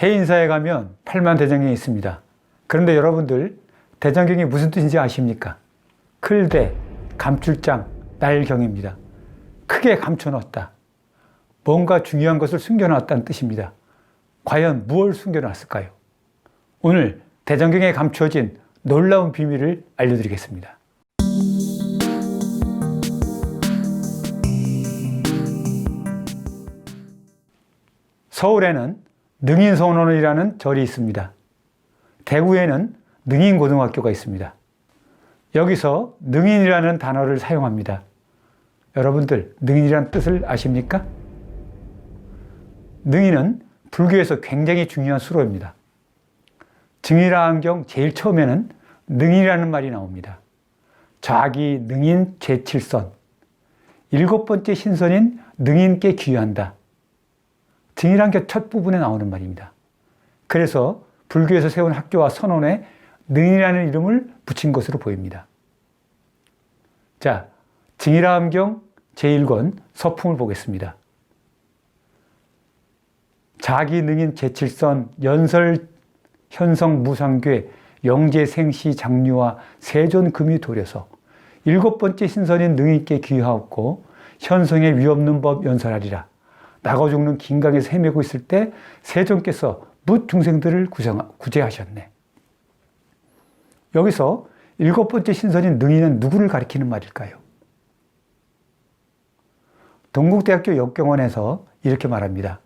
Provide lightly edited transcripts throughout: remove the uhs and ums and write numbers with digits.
해인사에 가면 팔만대장경이 있습니다. 그런데 여러분들, 대장경이 무슨 뜻인지 아십니까? 클대, 감출장, 날경입니다. 크게 감춰놨다. 뭔가 중요한 것을 숨겨놨다는 뜻입니다. 과연 무엇을 숨겨놨을까요? 오늘 대장경에 감추어진 놀라운 비밀을 알려드리겠습니다. 서울에는 능인선원이라는 절이 있습니다. 대구에는 능인고등학교가 있습니다. 여기서 능인이라는 단어를 사용합니다. 여러분들, 능인이라는 뜻을 아십니까? 능인은 불교에서 굉장히 중요한 수로입니다. 증일화안경 제일 처음에는 능인이라는 말이 나옵니다. 자기 능인 제7선, 7번째 신선인 능인께 귀한다. 증일안경 첫 부분에 나오는 말입니다. 그래서 불교에서 세운 학교와 선원에 능인이라는 이름을 붙인 것으로 보입니다. 자, 증일화안경 제1권 서품을 보겠습니다. 자기 능인 제7선 연설 현성 무상괴 영재생시 장류와 세존금이 도려서 7번째 신선인 능인께 귀하옵고 현성의 위없는 법 연설하리라. 나고 죽는 긴강에서 헤매고 있을 때 세존께서 뭇 중생들을 구제하셨네. 여기서 7번째 신선인 능인은 누구를 가리키는 말일까요? 동국대학교 역경원에서 이렇게 말합니다.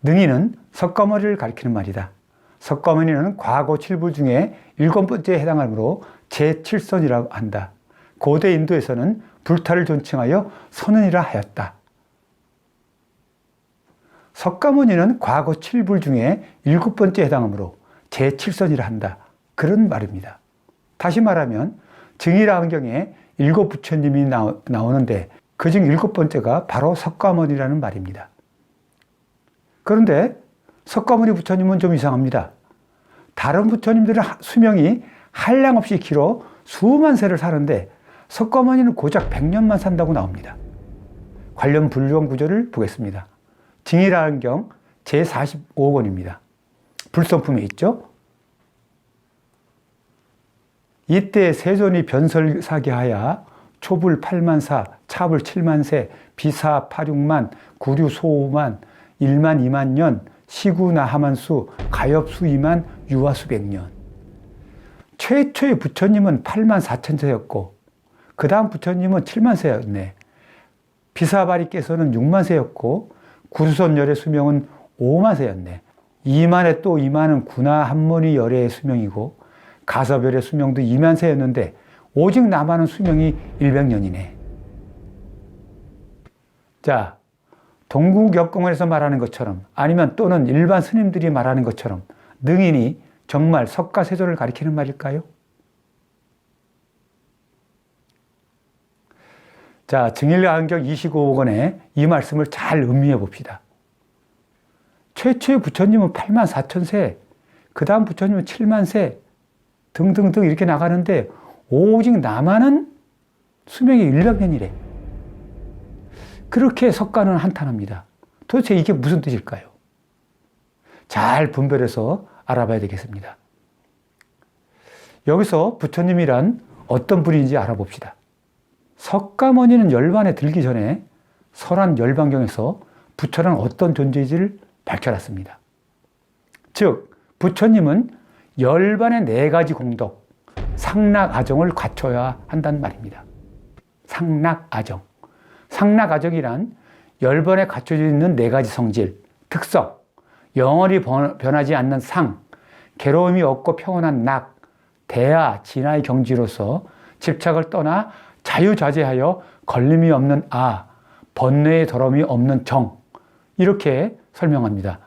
능인은 석가모니를 가리키는 말이다. 석가모니는 과거 7불 중에 7번째에 해당하므로 제7선이라고 한다. 고대 인도에서는 불타를 존칭하여 선은이라 하였다. 석가모니는 과거 7불 중에 7번째에 해당하므로 제7선이라 한다. 그런 말입니다. 다시 말하면 증일화안경에 7부처님이 나오는데 그중 7번째가 바로 석가모니라는 말입니다. 그런데 석가모니 부처님은 좀 이상합니다. 다른 부처님들은 수명이 한량없이 길어 수만 세를 사는데 석가모니는 고작 100년만 산다고 나옵니다. 관련 불경 구조를 보겠습니다. 증일화안경 제45권입니다. 불성품에 있죠? 이때 세존이 변설사기하야 초불 8만사, 차불 7만세, 비사 86만, 구류 소우만, 1만 2만년, 시구 나하만수, 가엽수 2만, 유화 수백년. 최초의 부처님은 8만 4천세였고 그 다음 부처님은 7만 세였네. 비사바리께서는 6만 세였고 구수선열의 수명은 5만 세였네. 2만에 또 2만은 구나 한문이 열의 수명이고 가서별의 수명도 2만 세였는데 오직 남아는 수명이 100년이네. 자, 동국역공원에서 말하는 것처럼 아니면 또는 일반 스님들이 말하는 것처럼 능인이 정말 석가세존을 가리키는 말일까요? 자, 증일화안경 25권에 이 말씀을 잘 음미해 봅시다. 최초의 부처님은 8만 4천 세, 그 다음 부처님은 7만 세 등등등 이렇게 나가는데 오직 남아는 수명이 100년이래. 그렇게 석가는 한탄합니다. 도대체 이게 무슨 뜻일까요? 잘 분별해서 알아봐야 되겠습니다. 여기서 부처님이란 어떤 분인지 알아봅시다. 석가모니는 열반에 들기 전에 설한 열반경에서 부처는 어떤 존재인지를 밝혀놨습니다. 즉, 부처님은 열반의 4가지 공덕, 상락아정을 갖춰야 한다는 말입니다. 상락아정. 상락아정이란 열반에 갖춰져 있는 4가지 성질, 특성, 영원히 변하지 않는 상, 괴로움이 없고 평온한 낙, 대하, 진화의 경지로서 집착을 떠나 자유자재하여 걸림이 없는 아, 번뇌의 더러움이 없는 정, 이렇게 설명합니다.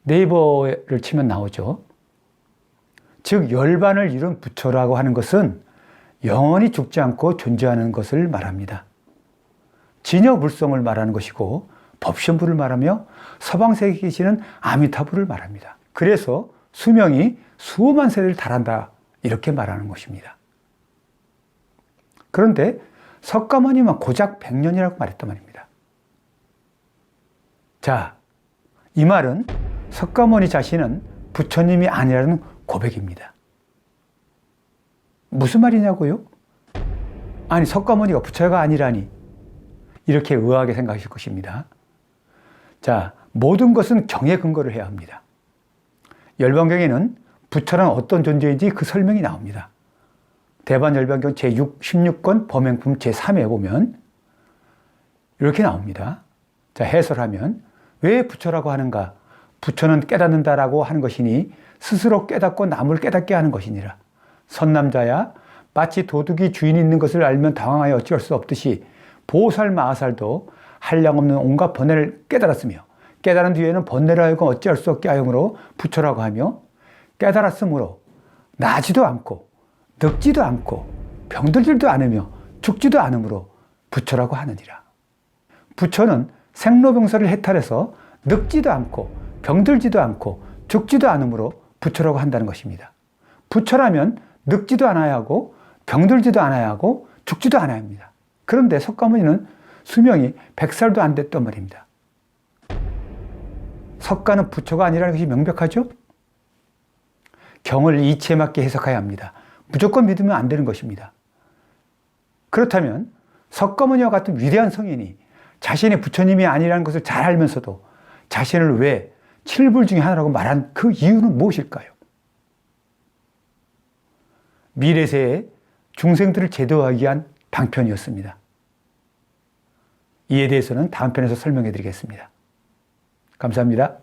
네이버를 치면 나오죠. 즉 열반을 이룬 부처라고 하는 것은 영원히 죽지 않고 존재하는 것을 말합니다. 진여불성을 말하는 것이고 법신부를 말하며 서방세계에 계시는 아미타부를 말합니다. 그래서 수명이 수만 세를 달한다 이렇게 말하는 것입니다. 그런데 석가모니만 고작 100년이라고 말했단 말입니다. 자, 이 말은 석가모니 자신은 부처님이 아니라는 고백입니다. 무슨 말이냐고요? 아니, 석가모니가 부처가 아니라니. 이렇게 의아하게 생각하실 것입니다. 자, 모든 것은 경에 근거를 해야 합니다. 열반경에는 부처란 어떤 존재인지 그 설명이 나옵니다. 대반열반경 제16권 범행품 제3에 보면 이렇게 나옵니다. 자, 해설하면 왜 부처라고 하는가? 부처는 깨닫는다라고 하는 것이니 스스로 깨닫고 남을 깨닫게 하는 것이니라. 선남자야, 마치 도둑이 주인 있는 것을 알면 당황하여 어찌할 수 없듯이 보살 마하살도 한량없는 온갖 번뇌를 깨달았으며 깨달은 뒤에는 번뇌를 하여금 어찌할 수 없게 하여금으로 부처라고 하며 깨달았으므로 나지도 않고 늙지도 않고 병들지도 않으며 죽지도 않으므로 부처라고 하느니라. 부처는 생로병사를 해탈해서 늙지도 않고 병들지도 않고 죽지도 않으므로 부처라고 한다는 것입니다. 부처라면 늙지도 않아야 하고 병들지도 않아야 하고 죽지도 않아야 합니다. 그런데 석가모니는 수명이 100살도 안 됐단 말입니다. 석가는 부처가 아니라는 것이 명백하죠? 경을 이치에 맞게 해석해야 합니다. 무조건 믿으면 안 되는 것입니다. 그렇다면 석가모니와 같은 위대한 성인이 자신이 부처님이 아니라는 것을 잘 알면서도 자신을 왜 7불 중에 하나라고 말한 그 이유는 무엇일까요? 미래세에 중생들을 제도하기 위한 방편이었습니다. 이에 대해서는 다음 편에서 설명해 드리겠습니다. 감사합니다.